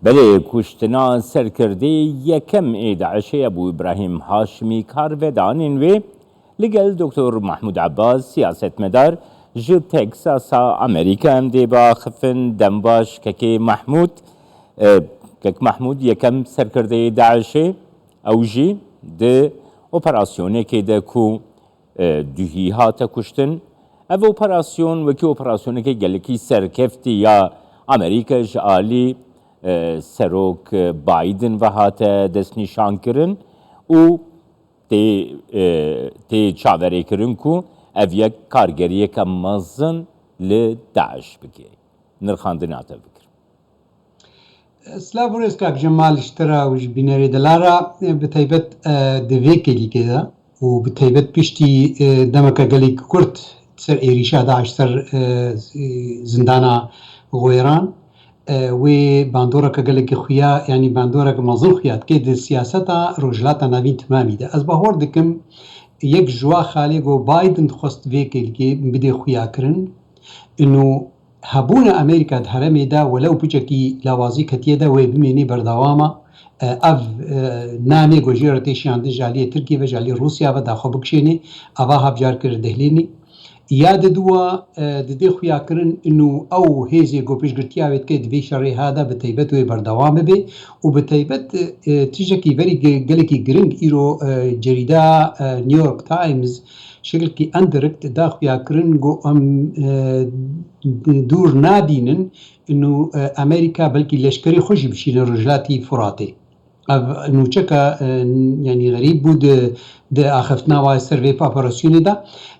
بله کشتنا سرکرده یکم داعش ابو ابراهیم هاشمی کارvedانên wê li gel Dr. Mahmud Abbas siyasetmedar ji Texasa Amerîka em dê biaxivin dembaş kekê Mahmud yekem serkirdeyê Daişê ew jî di operasyonekê de ku duhî hate kuştin. Ev operasyon wekî operasyonekê gelekî serkeftî ya Amerîka ji alî Serok Biden ve hate destnîşan kirin û tê çaverê kirin ku ev yek kargeriyeke mezin li Daeş bike. Nirxandina te bikir. Slav Rêz kak Cemal iştira û ji bînerê dilara bi taybet di vê kelîkê de û bi taybet piştî demeke gelek Kurd ser êrîşa Daeş ser zindana Wêran wê bandoreke gelekî xuya yanî bandoreke mezin xuya dike di siyaseta rojhilata navîn timamî de. Ez bahor dikim yek ji wa xalê got Biden dixwest vê kelîkê bidê xuya kirin û hebûna Amerîka di herêmê de welew piçekî lawazî ketiye de wê bimênî berdewama ev namê gojîra tê şiyandin ji aliyê Tirkiye ve ji aliyê Rûsya ve daxwe bikişêne ava hevcar kir Dehlênê ya diduwa di dê xuya kirin û ew hêzê gopêşgirtiya wê dike di vê şerê hada bi taybet wê berdewam bibe û bi taybet tîjekî verî gelekî giring îro cerîda New York Times şekilkî endirekt da xuya kirin got em dûr nabînin û Amerîka belkî leşkerî xwe jî bişîne rojhilatî Furatê. Ev nûçeka yanî xerîb bû di axiftina wa ser vê operasyonê de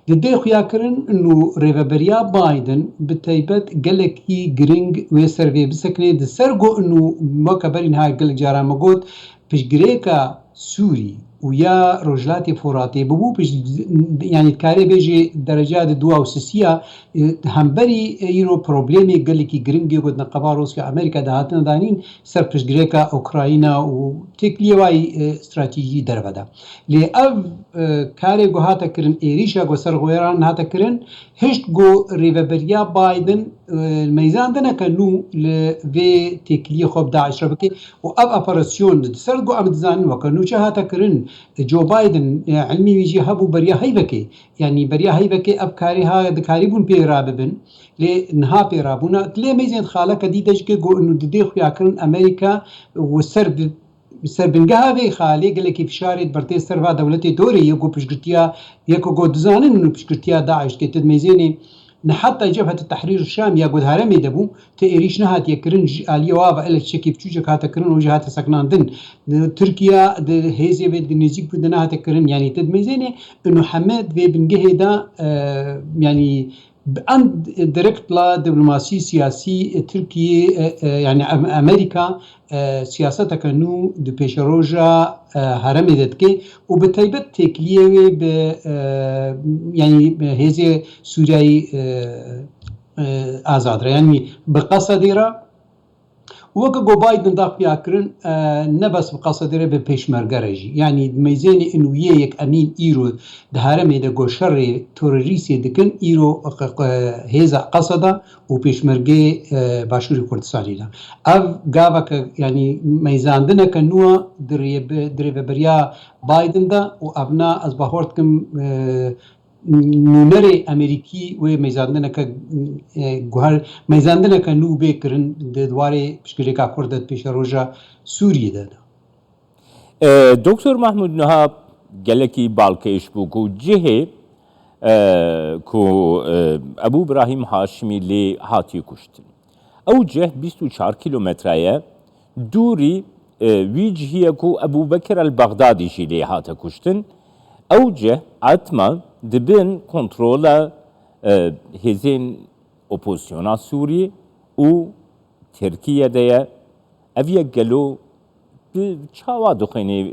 di dê xuya kirin û rêveberiya Biden bi taybet gelekî giring wê ser vê bisekine di ser got û weke berîn ha gelek caran me got piştgirêka Sûrî û ya rojhilatê Furatê bibû yanî dikarê bêje dereca di duwa û sisiya hemberî îro problemê gelekî giringê got neqeba Rûsya Amerîka de hatine danîn ser piştgirêka Ukrayna û têkiliyê wayî stratejî derve de. Lê ev karê got hate kirin êrîşa got ser Wêran hate kirin hişt got rêveberiya Biden meyzan dineke nû li vê têkiliyê xwe bi Daeş re bike û ev operasyon di ser got em dizanin weke nû çi hate kirin Joe Biden ilmî wî jî hebû beriya heyvekê yanî beriya heyvekê ev karî ha dikarîbûn pê rabibin lê niha pê rabûna lê meyzên xaleke dîte jike got û di dê xuya kirin Amerîka û ser bingeha vê xalê gelekî fişarê bertê ser va dewletê dorê yek got piştgirtiya yek got dizanin û piştgirtiya Daeş dike tu meyzênê حتى جبهة التحرير الشامي يقول هرمي دبو تيريش نهات يكرن علي وابا إلا شكي بتوجك هات كرن وجهات سكنان دن تركيا هيزي بيد نيزيك بدنا هات كرن يعني تدميزيني إنه حماد في بنجه دا يعني عند ديركت لا دبلوماسي سياسي تركيا يعني أمريكا سياستها كانوا دو بيشروجا هرمي دتكي وبتيبت تكليه ب يعني هذه سوريا آزاد يعني بقصديرا وەکە گۆ بایدن داخیاکردن نەبەس بقەسەدرێ بە پێشمەرگەڕێژی یعنی مەیزێنی ئنویە یەک ئەمین ئیرۆ دەهارەمێدە گۆشەڕێ تۆرەریسێ دکن ئیرۆ هێزە قەسەدا و پێشمەرگێ باشووری کوردستانیدا ئەv گاوەکە ینی مەیزاندنەکە نووە درێڤەبەریا بایدندا و ئەڤنا ئەس بەهۆردکم نوونەرێ ئەمریکی وێ مەیزاندنەکە نوو بێکردن دوارێ پشتگirêka کوردت پێشە ڕۆژە سووریەدەدا. دکتۆر محمود نها gelekî balkêş bû ku cihê ku Ebu Ibrahim Haşimî lê hatiye kuştin. Ew cih 24 kilometreye dûrî wî cihîye ku Ebu Bekir el-Baxdadî jî lê hate kuştin. Ew cih etma dibin kontrola hêzên opozisyona Sûrî û Tirkiye'de ye ev yek gelo bi çawa dixwîne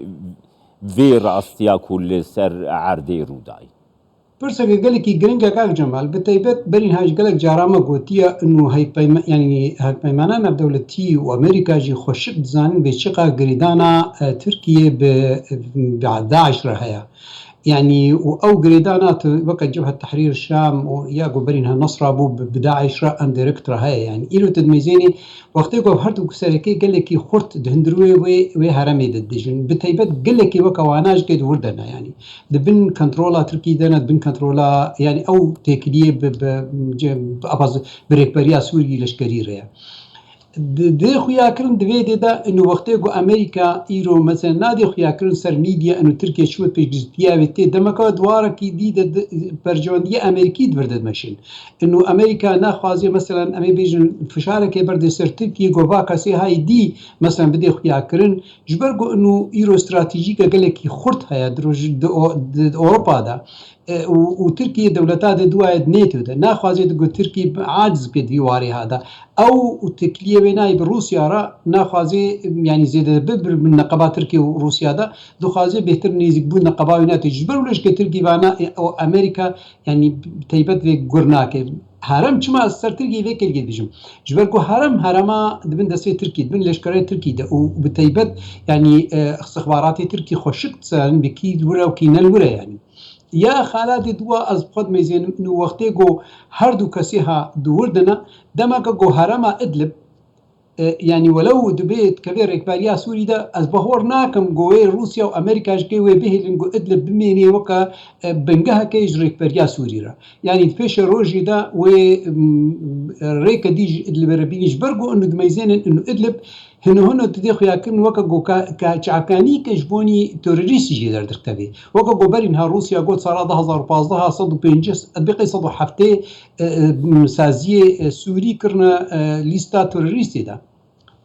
vê rastiya ku li ser erdê rûdayî. Pirseke gelekî giring e kak Cemal bi taybet berîn haj gelek cara me gotiye û hevpeymana navdewletî û Amerîka jî xweşik dizanin bê çiqa girîdana Tirkiye bi Daeş re heye. يعني او جريدانات وقت جبهه تحرير الشام ويا قبرينها نصر ابو بداعش را انديركترا هاي يعني ايلو تدميزيني وقت يقول هرتو سركي قال لك خرت دهندروي وي هرمي ددجن بتيبت قال لك وكواناج قد وردنا يعني دبن كنترولا تركي دنا دبن كنترولا يعني او تكليه اباز بريكبريا سوري لشكري ريا دي خويا كرن دويدي دا انه وقتيقو امريكا ايرو مثلا نادي خويا كرن سر ميديا انه تركيا شو بيجزتيا بيتي دمكا دوارا كي دي برجواندية امريكي دوردد ماشين انه امريكا ناخوازي مثلا امي بيجن فشارك برد سر تركيا قوباكا سي هاي دي مثلا بدي خويا كرن جبرقو انه ايرو استراتيجيكا قالك خورت هيا دروج اوروبا دا وتركيا دولتها دوايد ناتو دا ناخوازي دقو تركيا عاجز بيد فيواري هذا او تكليه بيناي بروسيا را ناخوازي يعني زيد ببر من نقابات تركيا وروسيا دا دخوازي بهتر نيزك بو نقابه وينات جبر ولش كتركي بانا او امريكا يعني تيبت في غورناك هرم چما اثر تركي في كل بيجم جبر كو هرما دبن دسي تركي دبن لشكري تركي دا وبتيبت يعني استخبارات تركي خوشت سالن بكي الورا وكينا الورا يعني يا خالات دوا از خود ميزين انه وقتي جو هر دو كسيها دوردنا دمك جو هرما ادلب يعني ولو دبيت كبير إكبارية سوري دا از بهور ناكم جوي روسيا وأمريكا جوي به لنجو إدلب بميني وكا بنجها كيج إكبارية سوري را يعني تفيش روجي دا و ريكا ديج إدلب ربينيش برجو إنه دميزين إنه إدلب هنا تدخل يكن وكا جو كعكاني كجبوني توريستي جدار دركتبي وكا جو برينها روسيا قلت صار 2015 صدق بينجس أدبقي صدق حفتة سازية سوري كرنا ليستا توريستي دا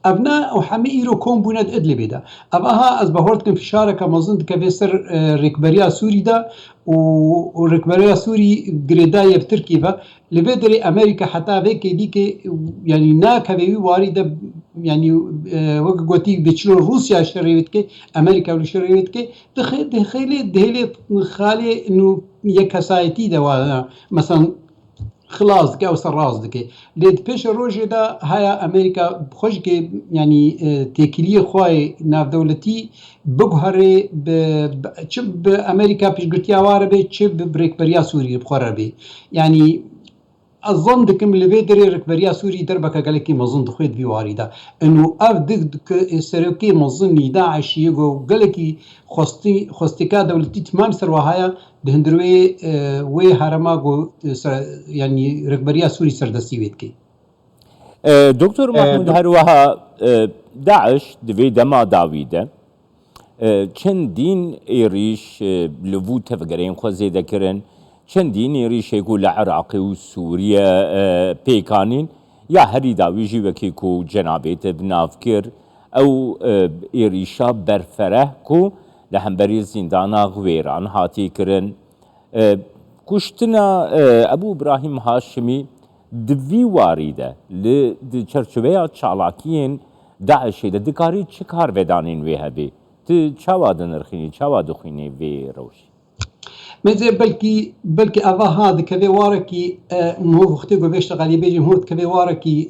أبناء وحمي إيرو كون بوند إدلب دا أباها از بهورتكم في شاركة مظن كبسر ركبريا سوري دا وركبريا سوري جريداية بتركيا لبدري أمريكا حتى بيك ديك يعني ناك هذي واردة يعني وقتي بتشلو روسيا شريتك أمريكا وشريتك دخيلة خالي إنه يكسايتي دا مثلا خلاص دكي او سراز دكي ليد بيش الروجي دا هيا امريكا بخوش كي يعني تكليه خواي ناف دولتي بقهري تشب امريكا بيش قلتيا واربي تشب بريك بريا سوري بخور بي يعني اظن دكم اللي بيدري ركبريا سوري دربك قالكي مظن دخيت في وارده انه افدك سروكي مظن داعش يجو قالكي خوستيكا دولتي تمام سرواهايا دهندروي وي هرما جو يعني ركبريا سوري سردسي ويتكي دكتور محمود هروها داعش دوی دما داویده چندین ایریش لوو تفگرین خوزی دکرن چندین ایریش يقول العراق وسوريا بيكانين يا هري داويجي وكيكو جنابيت بنافكر او ایریشا برفره كو لهمبري زندانا غويران هاتي كرن كشتنا ابو ابراهيم هاشمي دوی واریده لچرچویا چالاکین داعش ده دکاری چکار ودانین وی هبی ت چاواد نرخینی چاواد خوینی وی روش مزه بلكي أبا هذا كذا واركي مو وقتي جو بيشتغل يبيجي مو كذا واركي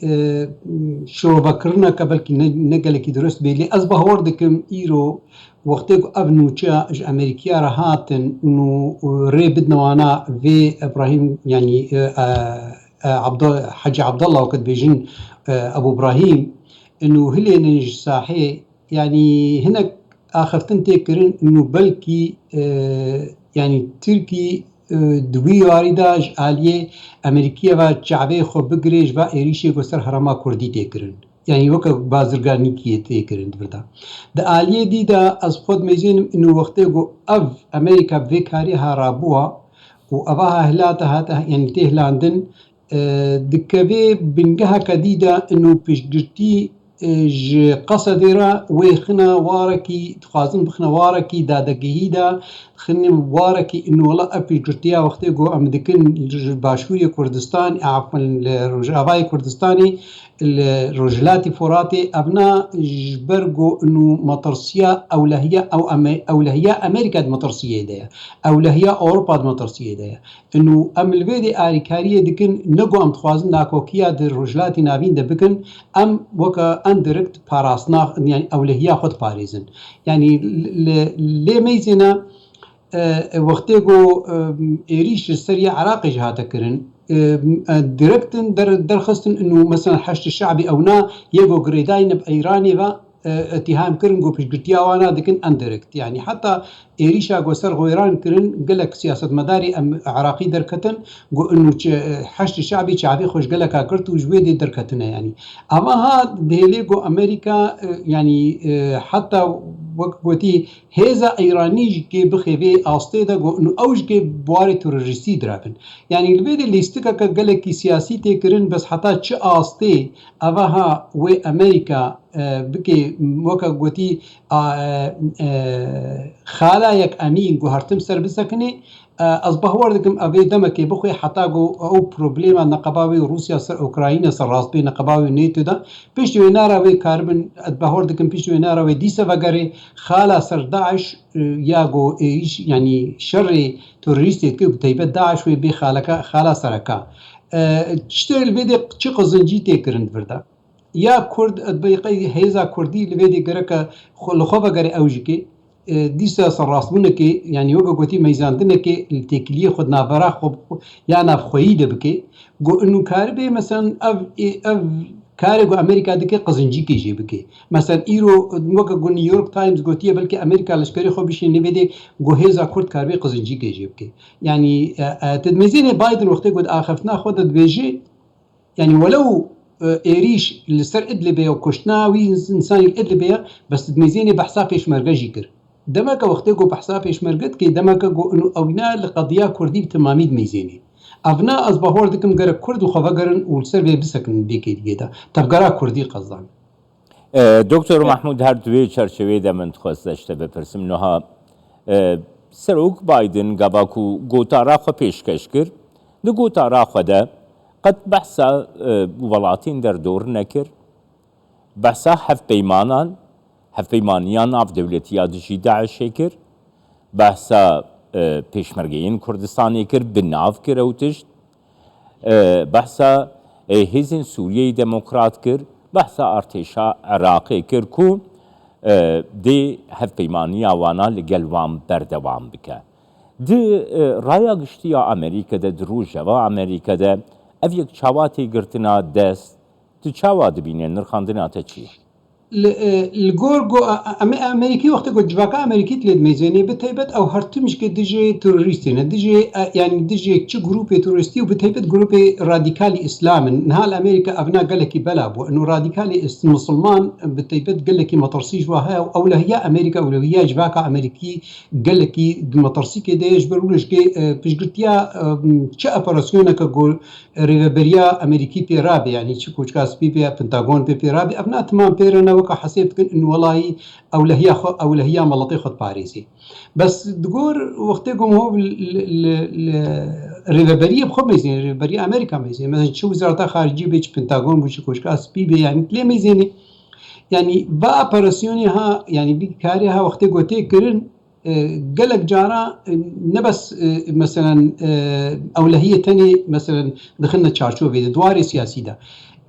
شو بكرنا كبلكي نقلك درست بيلي أصبح وردكم إيرو وقتي جو أبنو تشا أمريكيا رهاتن إنه ريبدنا وانا في إبراهيم يعني حج عبد الله وقت بيجين أبو إبراهيم إنه هلي نج صاحي يعني هنا آخر تنتكرن إنه بلكي يعني تركي دوی وارداج آلیه امریکیه و شعبه خو بگریش و ایریشه گستر حرما کردی تکرن يعني وقت بازرگانی کیه تکرن بردا د آلیه دی دا از خود میزین انو وقتی گو اف امریکا بکاری ها رابوها و اباها هلاتها يعني تهلاندن دکوی بنگها کدیدا انو پیشگرتی قصد را ويخنا واركي تخازن بخنا واركي دادقهي دا خني واركي انه والله ابي جرتيا وقتي جو ام دكن باشوري كردستان عفوا الرجاوي كردستاني الرجلاتي فراتي ابناء جبرجو انه مطرسيا اولهيه او اولهيه امريكا مطرسيه ده اولهيه اوروبا مطرسيه ده انه ام الفيدي اريكاريه دكن نجو ام تخازن ناكوكيا در رجلاتي نابين ده بكن ام وكا اندركت باراسنا يعني اولهيه خد باريزن يعني ليه ميزنا وقتی گو ایریش سری عراقی جهات کرن درکتن درخستن انه مثلا حشد الشعبي او نا يجو جريداين بايراني و اتهام كرن جو بيشغتيا وانا دكن اندركت يعني حتى ايريشا جو سر غيران كرن قالك سياسه مداري عراقي دركتن جو انه حشد الشعبي شعبي خوش قالك كرت وجويدي دركتنا يعني اما ها دهليجو امريكا يعني حتى وقتی هزا ایرانی که بخوی آسته دا گو انو اوج که بواری تروریستی درابن یعنی الویدی لیستکا که گلکی سیاسی تکرن بس حتی چه آسته اوها و امریکا بکی وکا گوتی خالا یک امین گو هرتم سر بسکنه از بهوار دکم اوی دمکی بخوی حتی گو او پروبلیما نقباوی روسیا سر اوکراین سر راست بی نقباوی نیتو دا پیشتی و ناراوی کاربن بهوار دکم پیشتی و ناراوی دیسا وگره خالا سر داعش یا گو ایش یعنی شر تروریستی که بتایبت داعش و بی خالا سرکا چطور بیده چه قزنجی تکرند ورده یا کرد بیقی هیزا کردی لبیده گره که لخواه گره اوجی که دیسا سر راستبونه که یعنی وگه گوتی میزاندنه که التکلیه خود نابرا خوب یا نافخویی ده بکه گو انو کار به مثلا او کاری گو امریکا دکه قزنجی که جی بکه مثلا ایرو وگه گو نیویورک تایمز گوتیه بلکه امریکا لشکری خوب بشه نبیده گو هیزا کرد کار به قزنجی که جی بکه یعنی تدمیزین بایدن وقتی گود آخفتنا خود دویجه يعني ولو إيريش لسر إدلبيا وكشناوي إنسان إدلبيا بس تميزيني بحساب بيشمرقة جيكر دمك وقتي جو بحساب بيشمرقت كي دمك جو إنه أونا لقضية كردي بتمامي تميزيني أبناء أصبحوا دكم جرا كرد وخفقرن والسر بيسكن بيكي جدا تبقرا كردي قصدان دکتر محمود هر دوی چرچوی ده من خواستشته بپرسم نها سروک بایدن گباکو گوتارا خو پیشکش کرد ده گوتارا خو ده قد بحثا ولاتین در دور نکر بحثا هف پیمانیان اف دولتیا دجی داعش کر بحثا پیشمرگین کردستانی کر بناف کر او تشت بحثا هزین سوریه دموکرات کر بحثا ارتشا عراقی کر کو دی هف پیمانیا وانا لگلوان بردوام بکه دی رایا گشتیا امریکا ده دروجه و امریکا ده اف یک چاواتی گرتنا دست تو چاوا دبینه نرخاندنا تا چیه؟ الجورجو امريكي وقت قلت جواكا امريكي تلد ميزاني بتهيبت او هرتمش كدجي تورستي دجي يعني دجي تش جروب تورستي وبتهيبت جروب راديكالي اسلام نهال امريكا ابناء قال لك بلاب وانه راديكالي مسلمان بتهيبت قال لك مطرسيج وها اولويه امريكا اولويه جواكا امريكي قال لك مطرسي كده يجبرولش كي بيشغتيا تش اوبراسيون كقول ريفيريا امريكي بيرابي يعني تش كوچكاس بي بنتاغون بيرابي ابناء تمام بيرنا وكا حسيت انه والله اولهيه ملطي خد باريسي بس تقول وقتكم هو الريفيريا بخو ميزين ريفيريا امريكا ميزين مثلا شو وزاره خارجيه بيج بنتاغون بوش كوشكاس بي يعني تلي ميزيني يعني با اوبراسيوني ها يعني بكاريها وقت قوتي كرن قالك جارا نبس مثلا اولهيه ثاني مثلا دخلنا تشارشوفي دواري سياسي ده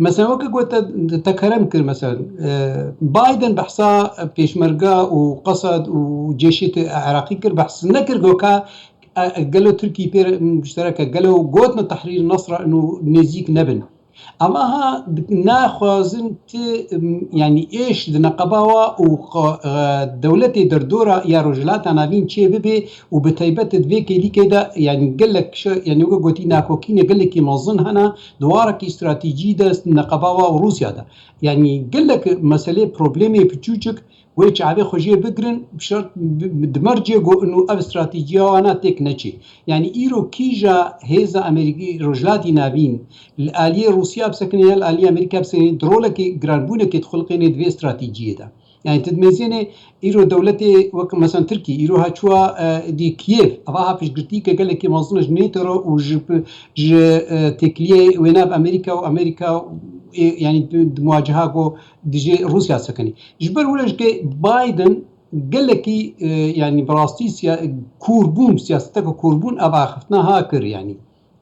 مثلا وقت قلت تكرم كر مثلا بايدن بحثا بيشمرقة وقصد وجيشة عراقي كر بحث نكر جوكا قالوا تركي بير مشتركة قالوا قوتنا تحرير النصرة انه نزيك نبن اما ها ناخذن يعني ايش نقباوا ودولتي دردوره يا رجلات انا بين شي ببي وبتيبت دبيك لي كده يعني قال لك يعني قلت ناكوكين قال لك منظن هنا دوارك استراتيجي ده نقباوا وروسيا ده يعني قال لك مساله بروبليمي بتشوچك ويش عبي خوجي بقرن بشرط دمرجي جو انه اب استراتيجيه انا تكنشي يعني ايرو كيجا هيزا امريكي رجلاتي نابين الاليه روسيا بسكنيه الاليه امريكا بسكنيه درولك جرانبونه كتخلقين دي استراتيجيه ده يعني تدميزينه ايرو دولتي وك مثلا تركي ايرو هاتشوا دي كييف افاها فيش قلتيك قال لك منظمه نيترو وج تكليه ويناب امريكا وامريكا يعني مواجهه جو دي روسيا سكني جبر ولا بايدن قال لك يعني براستي كوربون سياستك كوربون ابا خفتنا هاكر يعني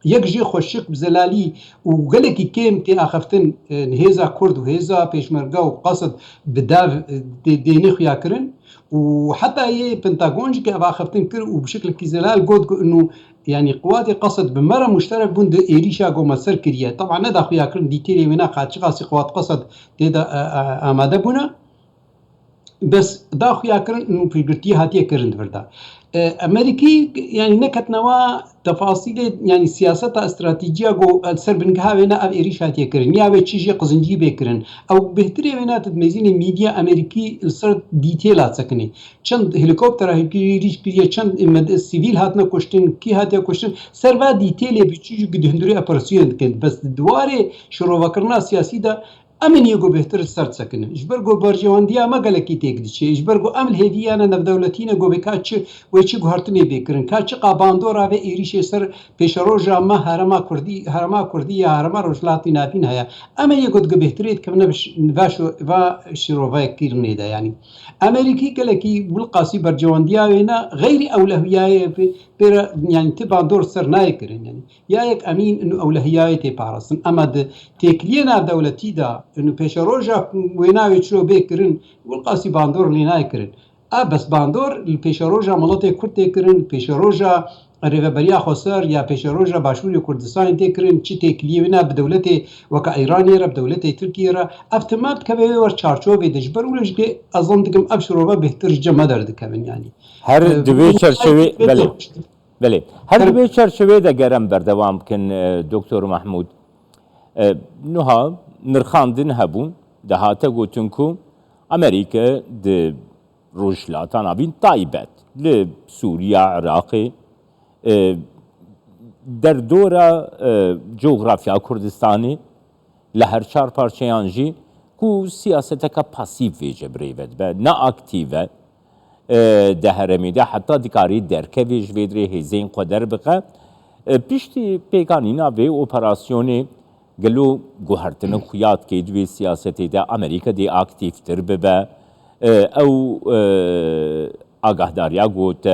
يكجي خوشك بزلالي وقال لك كيم تي اخفتن هيزا كرد وهيزا بيشمرقه وقصد بداف دينيخ ياكرن وحتى هي بنتاغون جي كأبا خفتن كر وبشكل كيزلال قد انه يعني قوات قصد بمرة مشترك بند إيريشا قوم سر كريا طبعا ندا خويا كرن ديتيري ونا قاد شغاسي قوات قصد تيدا آماده بونا بس دا خويا كرن انه بريغرتي هاتيه كرن بردا امريكي يعني نكت نوا تفاصيل يعني سياسة استراتيجية جو سر بنجها ونا اب إيريش هاتيه كرن يا وتشي قزنجي بكرن او بهتري ونا تدميزين ميديا امريكي سر ديتيلات سكني چند هليكوبتر هيكي ريش كريا چند سيفيل هاتنا كشتن كي هاتيه كشتن سر با ديتيل بيچي قد هندري اپراسيون كند بس دواري شروع وكرنا سياسي دا امن يجو بهتر سرد سكن اجبرجو برجوانديا ما قال لك تيجدشي اجبرجو امل هديانا نفدولتينا جو بكاتش ويتشي غهرتني بكرن كاتش قاباندورا به ايريش سر بيشروجا ما هرما كردي هرما رجلاتي نابين هيا امل يجو بهتريت كمنا باشو با شروفا كيرني دا يعني امريكي قال لك بالقاسي برجوانديا هنا غير اولويات بير يعني تبع دور سر نايكرن يعني ياك امين انه اولويات بارسن اما تكلينا دولتي دا انه بيشروجا ويناوي تشرو بكرن والقاسي باندور اللي نايكرن بس باندور البيشروجا ملاتي كرد كرن بيشروجا ريفابريا خسر يا بيشروجا باشوري كردستان تكرن چي تكليه ونا بدولتي وكا ايراني رب دولتي تركيا را افتمات كبه ور چارچو به دجبر ولش که اظن دكم ابشروا بهتر جمع درد كمان يعني هر دوی چرچوی بله هر دوی چرچوی دا گرم بردوام کن دکتر محمود نوها نرخاندن هبون دهاتا گوتن کو امریکا ده روشلاتان آبین تایبت لسوریا عراقی در دورا جغرافیا کردستانی لهر چار پارچیان جی کو سیاست کا پاسیو ویجه بریود به نه اکتیوه ده هرمی ده حتی دکاری درکه ویج ویدری هزین قدر بقه پیشتی پیکانینا و اپراسیونی گلو گوهرتن خویات که دوی سیاستی ده امریکا دی اکتیو تر ببه او آگاهداریا گوت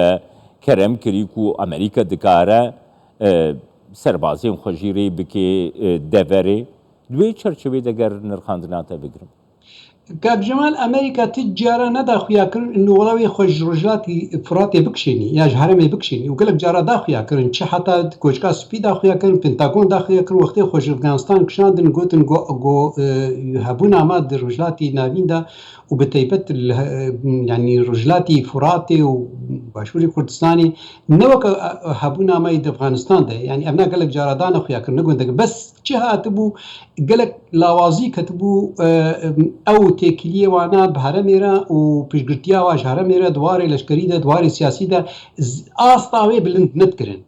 کرم کری کو امریکا دکاره سربازین خوشیری بکی دوری دوی چرچوی دگر نرخاندناتا بگرم كاب جمال امريكا تجارة ندا خويا كرن انه والله خوش رجلاتي فراتي بكشيني يا جهرمي بكشيني وقال لك جارة دا خويا كرن شي حتى كوشكا سبي دا خويا كرن بنتاغون دا خويا كرن وقتي خوش افغانستان كشاندن جوتن جو هبونا ماد رجلاتي نافين دا وبتيبت يعني رجلاتي فراتي وباشوري كردستاني نوك هبونا ما افغانستان ده يعني ابنا قال لك جارة دانا خويا كرن نقول بس شي هاتبو قال لك لاوازي كتبو او تکلیه وانا بهرمیرا و پیشگرتیا واش هرمیرا دواره لشکری ده دواره سیاسی ده آستاوی بلند نت کرن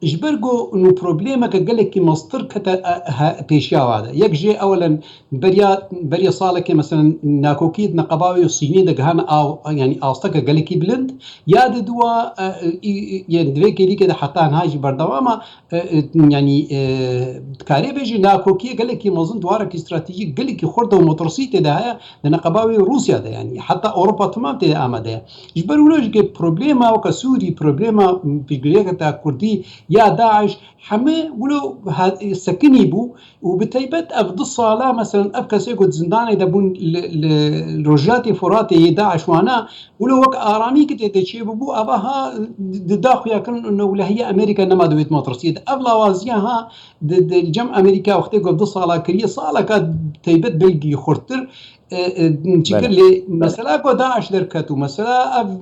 اجبرگو انو پروبلیما که گله کی مستر کتا پیشیا واده یک جه اولا بریا ساله که مثلا ناکوکید نقباوی و صینی ده گهان يعني آستا که گله کی بلند یاد دوا يعني دوی کلی که ده حتی انهاجی بردواما يعني کاری بيجي ناکوکی گله کی موزن دواره کی استراتیجی گله کی خورده و مترسیت ده هیا ده نقباوی روسیا ده يعني حتى اوروبا تمام ده آمده اجبرولوش که پروبلیما و کسوری پروبلیما پیشگریه که تا کردی يا داعش حمي ولو سكني بو وبتيبت افضل صالة مثلا ابكى سيقود زنداني دبون الرجلاتي فراتي داعش وانا ولو وك ارامي كت يتشي بو اباها داخل يكن انه هي امريكا انما دويت مطرسيد ابلا وازيها الجمع امريكا وقت افضل صالة كريه صالة كانت تيبت بلقي خرطر نشكر لي مثلا كو داعش دركتو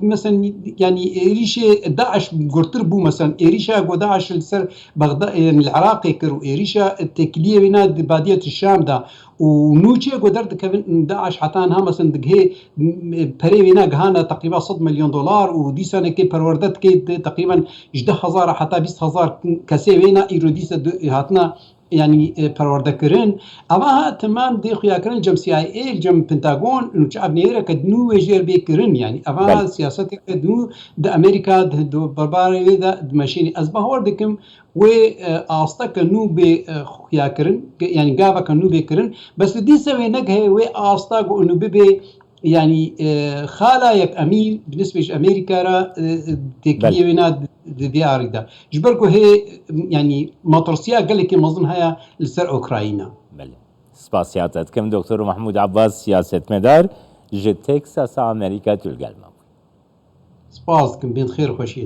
مثلا يعني ايريش داعش قرطر بو مثلا ايريشا كو داعش السر بغداد يعني العراقي كرو ايريشا التكليه بين باديه الشام دا ونوتشي كو درد كمان داعش حتى انها مثلا دغه بري بينا غانا تقريبا 100 مليون دولار ودي سنه كي پروردت كي تقريبا 10000 حتى 20000 كسي بينا ايروديس هاتنا يعني پرورده کرن اما تمام دی خویا کرن جم سی آی ای جم پنتاگون انو چه ابنیره که دنو ویجر بی کرن يعني اما سیاست که دنو دا امریکا دو برباره دا ماشینی از بهور دکم و آستا کنو بی خویا کرن يعني گاوا کنو بی کرن بس دی سوی نگه و آستا گو انو بی يعني خالا يك امين بالنسبه لامريكا را تكليه بينات ديار ده جبركو هي يعني مطرسيه قال لك مظن هيا لسر اوكرانيا بله سپاسیاتت کم دکتر محمود عباس سیاستمدار ج تکساس امریکا تلگلما سپاس دکم بین خێر خۆشیێ